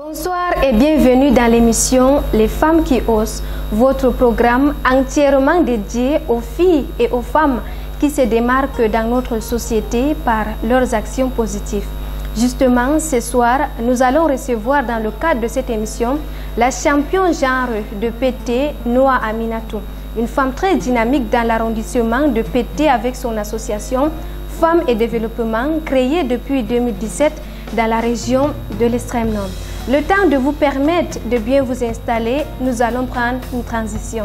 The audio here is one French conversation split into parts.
Bonsoir et bienvenue dans l'émission Les femmes qui osent, votre programme entièrement dédié aux filles et aux femmes qui se démarquent dans notre société par leurs actions positives. Justement, ce soir, nous allons recevoir dans le cadre de cette émission la championne genre de Pété, Noa Aminatou, une femme très dynamique dans l'arrondissement de Pété avec son association Femmes et Développement créée depuis 2017 dans la région de l'extrême nord. Le temps de vous permettre de bien vous installer, nous allons prendre une transition.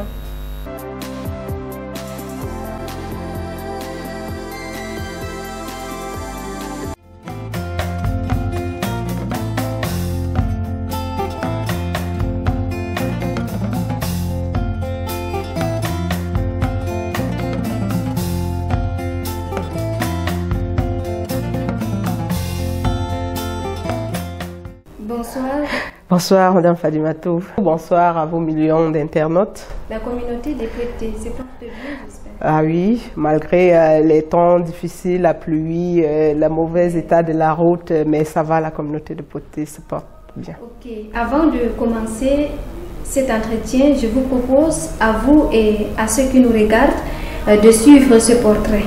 Bonsoir. Bonsoir Madame Fadimatou. Bonsoir à vos millions d'internautes. La communauté des Pétés, c'est porte bien, j'espère. Ah oui, malgré les temps difficiles, la pluie, le mauvais état de la route, mais ça va, la communauté de Pété se porte bien. Ok. Avant de commencer cet entretien, je vous propose à vous et à ceux qui nous regardent de suivre ce portrait.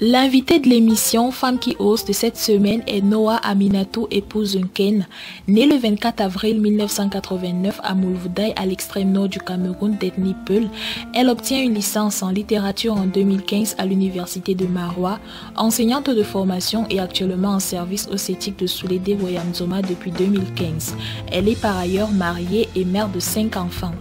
L'invité de l'émission Femmes qui osent de cette semaine est Noa Aminatou, épouse Nken, née le 24 avril 1989 à Moulvoudaï, à l'extrême nord du Cameroun, d'ethnie Peul. Elle obtient une licence en littérature en 2015 à l'université de Maroua, enseignante de formation et actuellement en service au CETIC de Soulédé Woyamzoma depuis 2015. Elle est par ailleurs mariée et mère de 5 enfants.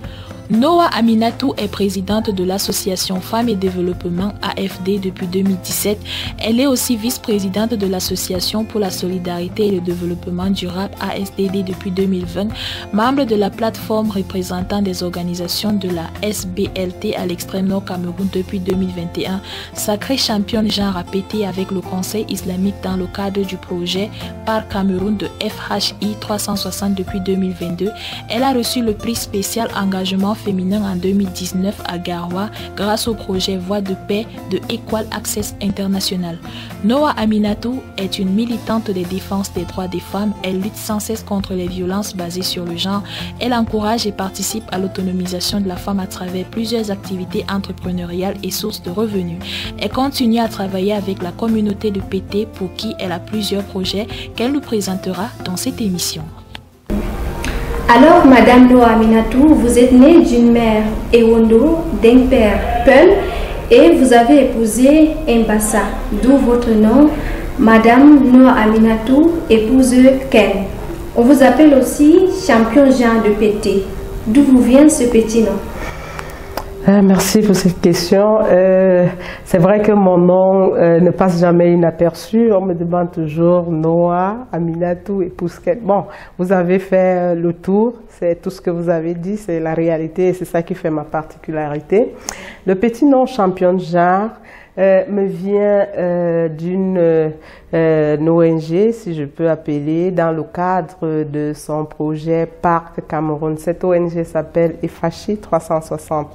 Noa Aminatou est présidente de l'association Femmes et Développement AFD depuis 2017. Elle est aussi vice-présidente de l'association pour la solidarité et le développement durable ASDD depuis 2020, membre de la plateforme représentant des organisations de la SBLT à l'extrême nord Cameroun depuis 2021, sacrée championne genre à Pété avec le Conseil islamique dans le cadre du projet Par Cameroun de FHI 360 depuis 2022. Elle a reçu le prix spécial engagement féminin en 2019 à Garoua grâce au projet Voix de paix de Equal Access International. Noa Aminatou est une militante de défense des droits des femmes. Elle lutte sans cesse contre les violences basées sur le genre. Elle encourage et participe à l'autonomisation de la femme à travers plusieurs activités entrepreneuriales et sources de revenus. Elle continue à travailler avec la communauté de Pété pour qui elle a plusieurs projets qu'elle nous présentera dans cette émission. Alors, Madame Noa Aminatou, vous êtes née d'une mère Ewondo, d'un père Peul, et vous avez épousé Mbassa, d'où votre nom, Madame Noa Aminatou, épouse Ken. On vous appelle aussi champion genre de Pété. D'où vous vient ce petit nom? Merci pour cette question. C'est vrai que mon nom ne passe jamais inaperçu. On me demande toujours Noa Aminatou, épouse Ken. Bon, vous avez fait le tour, c'est tout ce que vous avez dit, c'est la réalité et c'est ça qui fait ma particularité. Le petit nom championne genre me vient d'une ONG, si je peux appeler, dans le cadre de son projet Parc Cameroun. Cette ONG s'appelle FHI 360.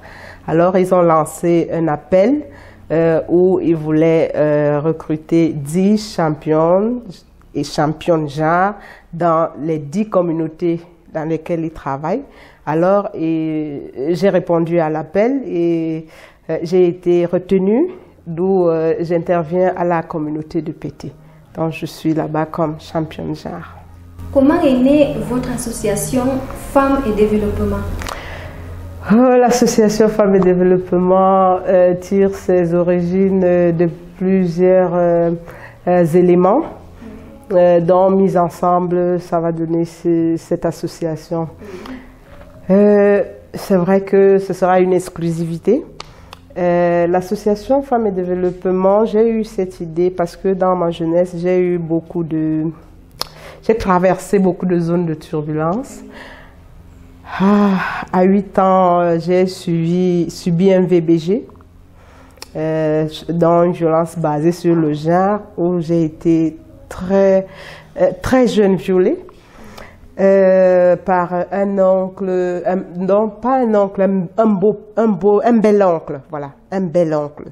Alors, ils ont lancé un appel où ils voulaient recruter 10 championnes et championnes genre dans les 10 communautés dans lesquelles ils travaillent. Alors, j'ai répondu à l'appel et j'ai été retenue, d'où j'interviens à la communauté de Pété. Donc, je suis là-bas comme championne genre. Comment est née votre association Femmes et Développement? L'association Femmes et Développement tire ses origines de plusieurs éléments dont mis ensemble, ça va donner cette association. C'est vrai que ce sera une exclusivité. L'association Femmes et Développement, j'ai eu cette idée parce que dans ma jeunesse, j'ai traversé beaucoup de zones de turbulence. À 8 ans, j'ai subi un VBG, dans une violence basée sur le genre, où j'ai été très jeune violée. par un oncle, non pas un oncle, un bel oncle, voilà, un bel oncle.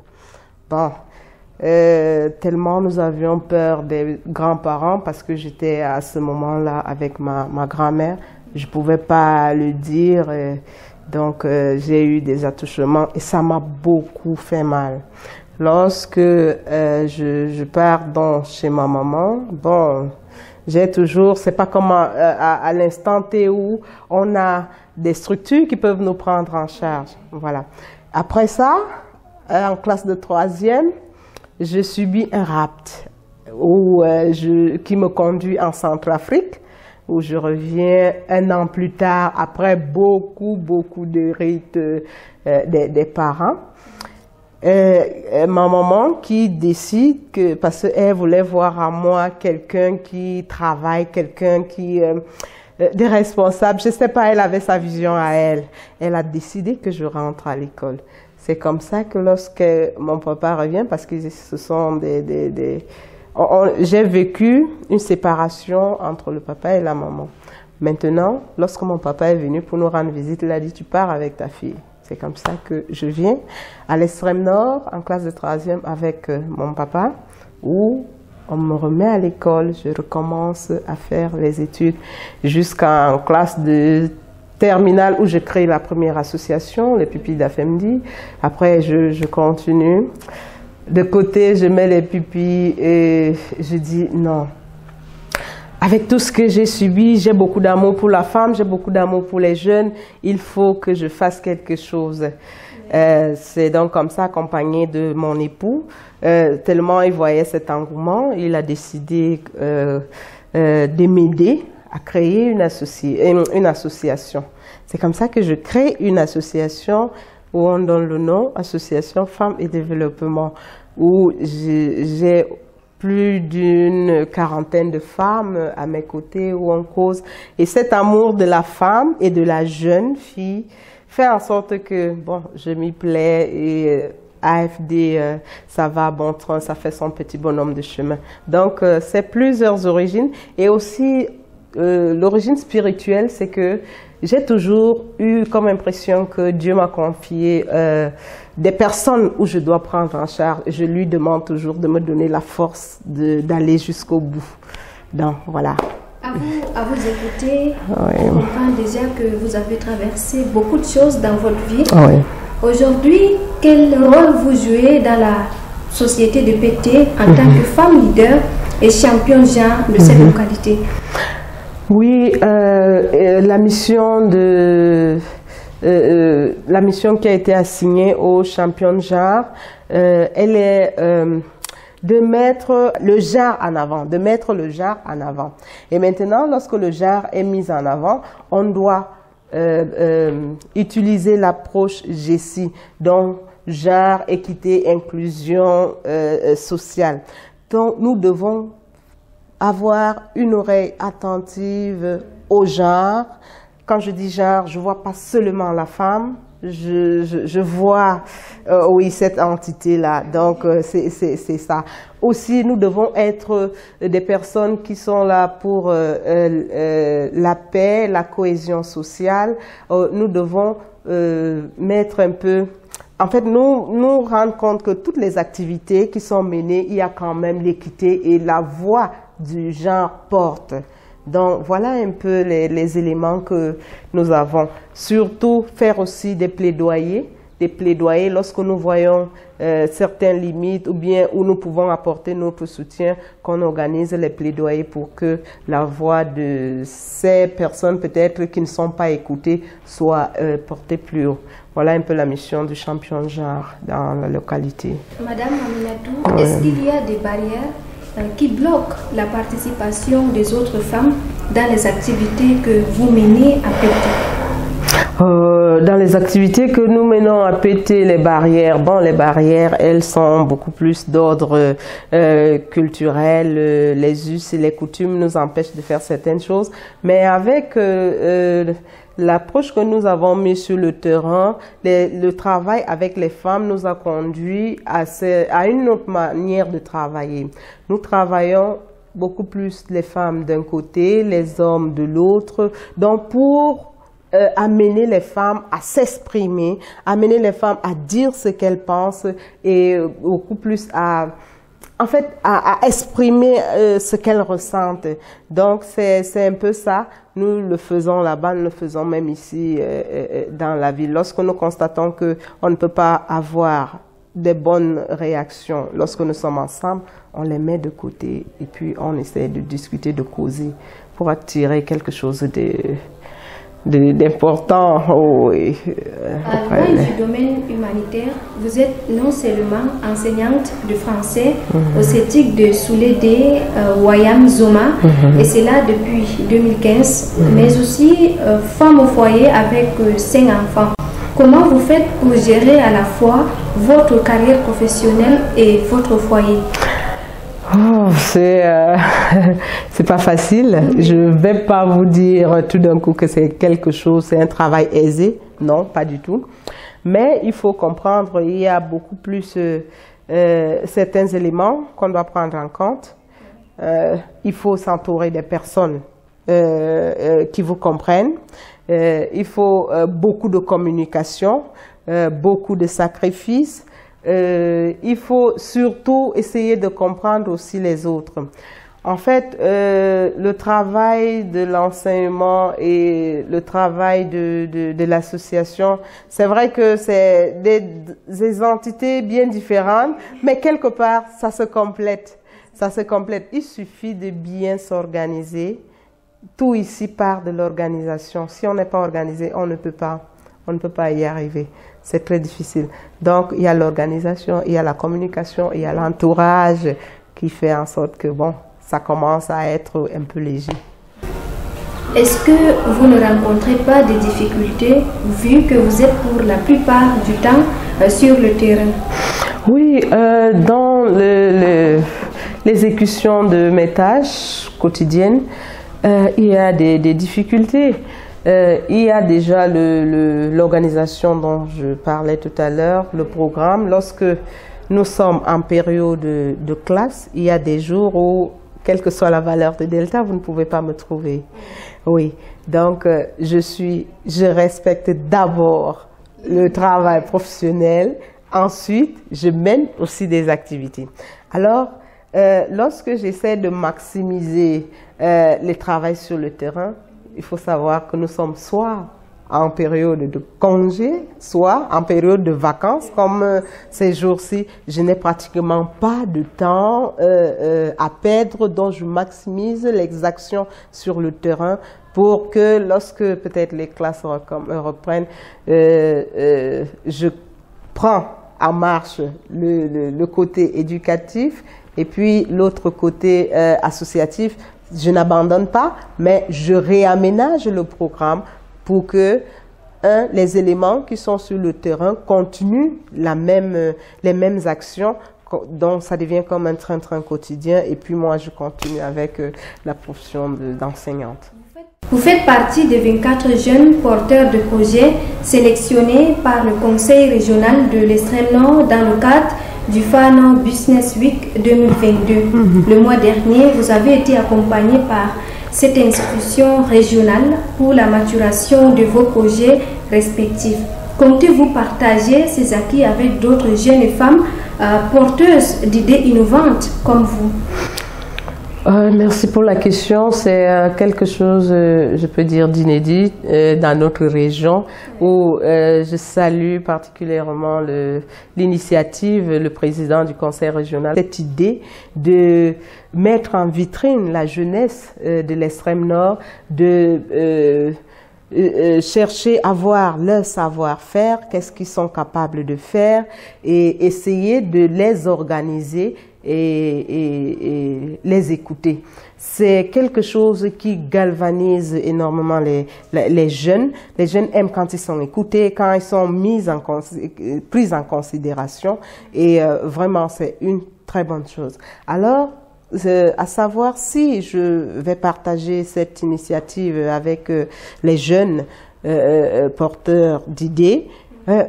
Bon, tellement nous avions peur des grands-parents parce que j'étais à ce moment-là avec ma grand-mère. Je ne pouvais pas le dire, donc j'ai eu des attouchements et ça m'a beaucoup fait mal. Lorsque je pars chez ma maman, bon, j'ai toujours, c'est pas comme à l'instant T où on a des structures qui peuvent nous prendre en charge. Voilà. Après ça, en classe de 3e, je subis un rapt qui me conduit en Centrafrique, où je reviens 1 an plus tard, après beaucoup de rites des parents. Ma maman qui décide que, parce qu'elle voulait voir en moi quelqu'un qui travaille, quelqu'un qui des responsables, je sais pas, elle avait sa vision à elle. Elle a décidé que je rentre à l'école. C'est comme ça que lorsque mon papa revient, parce que ce sont j'ai vécu une séparation entre le papa et la maman. Maintenant, lorsque mon papa est venu pour nous rendre visite, il a dit, tu pars avec ta fille. C'est comme ça que je viens à l'extrême nord, en classe de 3e avec mon papa, où on me remet à l'école, je recommence à faire les études jusqu'en classe de terminale où je crée la première association, les pupilles d'Afemdi. Après, je continue. De côté, je mets les pupilles et je dis non. Avec tout ce que j'ai subi, j'ai beaucoup d'amour pour la femme, j'ai beaucoup d'amour pour les jeunes. Il faut que je fasse quelque chose. C'est donc comme ça, accompagné de mon époux. Tellement il voyait cet engouement, il a décidé de m'aider à créer une association. C'est comme ça que je crée une association où on donne le nom Association Femmes et Développement, où j'ai plus d'une 40aine de femmes à mes côtés où on cause. Et cet amour de la femme et de la jeune fille fait en sorte que, bon, je m'y plais et AFD, ça va à bon train, ça fait son petit bonhomme de chemin. Donc, c'est plusieurs origines. Et aussi, l'origine spirituelle, c'est que j'ai toujours eu comme impression que Dieu m'a confié des personnes où je dois prendre en charge. Je lui demande toujours de me donner la force d'aller jusqu'au bout. Donc, voilà. À vous écouter, oui. On comprend déjà que vous avez traversé beaucoup de choses dans votre vie. Oui. Aujourd'hui, quel rôle vous jouez dans la société de PT en tant que femme leader et championne genre de cette localité? Oui, la mission qui a été assignée aux championnes genre, elle est de mettre le genre en avant, Et maintenant, lorsque le genre est mis en avant, on doit utiliser l'approche GESI, donc genre, équité, inclusion sociale. Donc, nous devons avoir une oreille attentive au genre. Quand je dis genre, je vois pas seulement la femme, je vois oui, cette entité-là. Donc, c'est ça. Aussi, nous devons être des personnes qui sont là pour la paix, la cohésion sociale. Nous devons mettre un peu... En fait, nous rendre compte que toutes les activités qui sont menées, il y a quand même l'équité et la voix du genre porte. Donc, voilà un peu les éléments que nous avons. Surtout, faire aussi des plaidoyers lorsque nous voyons certaines limites ou bien où nous pouvons apporter notre soutien, qu'on organise les plaidoyers pour que la voix de ces personnes peut-être qui ne sont pas écoutées soit portée plus haut. Voilà un peu la mission du champion genre dans la localité. Madame Aminatou, est-ce qu'il y a des barrières qui bloquent la participation des autres femmes dans les activités que vous menez à PT? Dans les activités que nous menons à PT, les barrières, elles sont beaucoup plus d'ordre culturel. Les us et les coutumes nous empêchent de faire certaines choses. Mais avec l'approche que nous avons mise sur le terrain, le travail avec les femmes nous a conduit à une autre manière de travailler. Nous travaillons beaucoup plus les femmes d'un côté, les hommes de l'autre. Donc pour amener les femmes à s'exprimer, amener les femmes à dire ce qu'elles pensent et beaucoup plus à exprimer ce qu'elles ressentent. Donc, c'est un peu ça. Nous le faisons là-bas, nous le faisons même ici dans la ville. Lorsque nous constatons qu'on ne peut pas avoir des bonnes réactions, lorsque nous sommes ensemble, on les met de côté et puis on essaie de discuter, de causer pour attirer quelque chose d'important. Dans le domaine humanitaire, vous êtes non seulement enseignante de français au CETIC de Soulédé, Wayam Zoma, et c'est là depuis 2015, mais aussi femme au foyer avec 5 enfants. Comment vous faites pour gérer à la fois votre carrière professionnelle et votre foyer? Oh, c'est pas facile. Je vais pas vous dire tout d'un coup que c'est quelque chose, c'est un travail aisé. Non, pas du tout. Mais il faut comprendre, il y a beaucoup plus certains éléments qu'on doit prendre en compte. Il faut s'entourer des personnes qui vous comprennent. Il faut beaucoup de communication, beaucoup de sacrifices. Il faut surtout essayer de comprendre aussi les autres. En fait, le travail de l'enseignement et le travail de l'association, c'est vrai que c'est des entités bien différentes, mais quelque part, ça se complète. Ça se complète. Il suffit de bien s'organiser. Tout ici part de l'organisation. Si on n'est pas organisé, on ne peut pas y arriver. C'est très difficile. Donc, il y a l'organisation, il y a la communication, il y a l'entourage qui fait en sorte que, bon, ça commence à être un peu léger. Est-ce que vous ne rencontrez pas de difficultés vu que vous êtes pour la plupart du temps sur le terrain? Oui, dans l'exécution de mes tâches quotidiennes, il y a des difficultés. Il y a déjà l'organisation dont je parlais tout à l'heure, le programme. Lorsque nous sommes en période de classe, il y a des jours où, quelle que soit la valeur de delta, vous ne pouvez pas me trouver. Oui, donc je respecte d'abord le travail professionnel. Ensuite, je mène aussi des activités. Alors, lorsque j'essaie de maximiser le travail sur le terrain, il faut savoir que nous sommes soit en période de congé, soit en période de vacances. Comme ces jours-ci, je n'ai pratiquement pas de temps à perdre, donc je maximise les actions sur le terrain pour que lorsque peut-être les classes reprennent, je prends en marche le côté éducatif et puis l'autre côté associatif. Je n'abandonne pas, mais je réaménage le programme pour que les éléments qui sont sur le terrain continuent les mêmes actions. Donc, ça devient comme un train-train quotidien. Et puis, moi, je continue avec la profession d'enseignante. Vous faites partie des 24 jeunes porteurs de projets sélectionnés par le Conseil régional de l'Extrême Nord dans le cadre du Fano Business Week 2022. Le mois dernier, vous avez été accompagné par cette institution régionale pour la maturation de vos projets respectifs. Comptez-vous partager ces acquis avec d'autres jeunes femmes porteuses d'idées innovantes comme vous? Merci pour la question. C'est quelque chose, je peux dire, d'inédit dans notre région où je salue particulièrement l'initiative, le président du conseil régional, cette idée de mettre en vitrine la jeunesse de l'extrême nord, de chercher à voir leur savoir-faire, qu'est-ce qu'ils sont capables de faire et essayer de les organiser et les écouter. C'est quelque chose qui galvanise énormément les jeunes. Les jeunes aiment quand ils sont écoutés, quand ils sont pris en considération et vraiment c'est une très bonne chose. Alors, à savoir si je vais partager cette initiative avec les jeunes porteurs d'idées,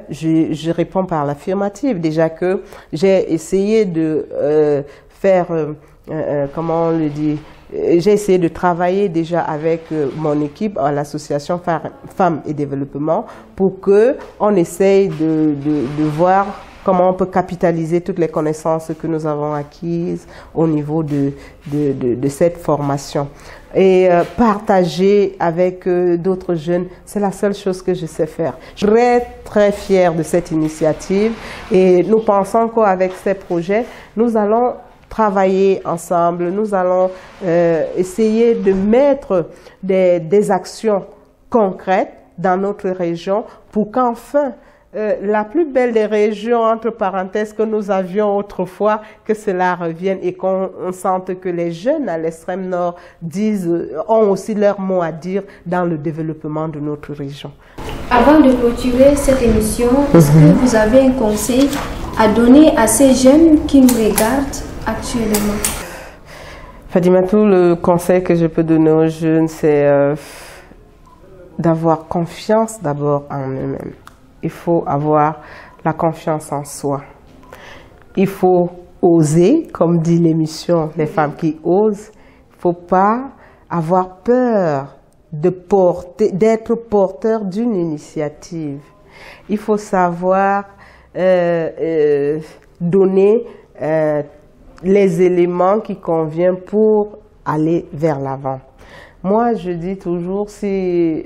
je réponds par l'affirmative. Déjà que j'ai essayé de faire, comment on le dit, j'ai essayé de travailler déjà avec mon équipe à l'association Femmes et Développement pour qu'on essaye de voir comment on peut capitaliser toutes les connaissances que nous avons acquises au niveau de cette formation. Et partager avec d'autres jeunes, c'est la seule chose que je sais faire. Je suis très fière de cette initiative et nous pensons qu'avec ces projets, nous allons travailler ensemble, nous allons essayer de mettre des actions concrètes dans notre région pour qu'enfin la plus belle des régions, entre parenthèses, que nous avions autrefois, que cela revienne et qu'on sente que les jeunes à l'extrême nord ont aussi leur mot à dire dans le développement de notre région. Avant de clôturer cette émission, est-ce que vous avez un conseil à donner à ces jeunes qui nous regardent actuellement? Fadimatou, le conseil que je peux donner aux jeunes, c'est d'avoir confiance d'abord en eux-mêmes. Il faut avoir la confiance en soi. Il faut oser, comme dit l'émission Les femmes qui osent. Il ne faut pas avoir peur d'être porteur d'une initiative. Il faut savoir donner les éléments qui conviennent pour aller vers l'avant. Moi, je dis toujours, si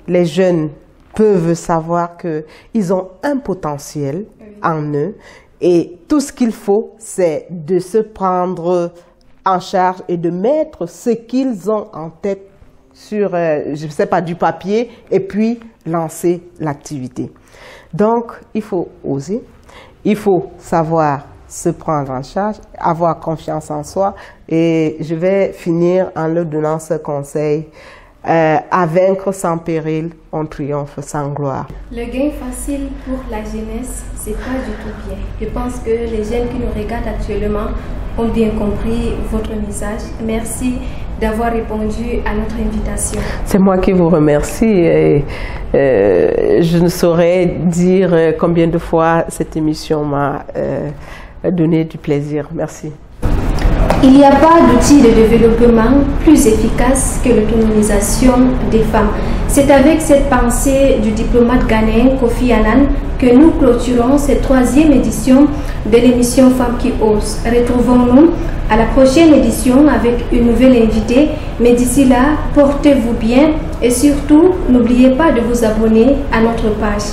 les jeunes peuvent savoir qu'ils ont un potentiel en eux et tout ce qu'il faut, c'est de se prendre en charge et de mettre ce qu'ils ont en tête sur, je ne sais pas, du papier et puis lancer l'activité. Donc, il faut oser, il faut savoir se prendre en charge, avoir confiance en soi et je vais finir en leur donnant ce conseil. À vaincre sans péril, on triomphe sans gloire. Le gain facile pour la jeunesse, c'est pas du tout bien. Je pense que les jeunes qui nous regardent actuellement ont bien compris votre message. Merci d'avoir répondu à notre invitation. C'est moi qui vous remercie et je ne saurais dire combien de fois cette émission m'a donné du plaisir. Merci. Il n'y a pas d'outil de développement plus efficace que l'autonomisation des femmes. C'est avec cette pensée du diplomate ghanéen Kofi Annan que nous clôturons cette 3e édition de l'émission Femmes qui osent. Retrouvons-nous à la prochaine édition avec une nouvelle invitée. Mais d'ici là, portez-vous bien et surtout, n'oubliez pas de vous abonner à notre page.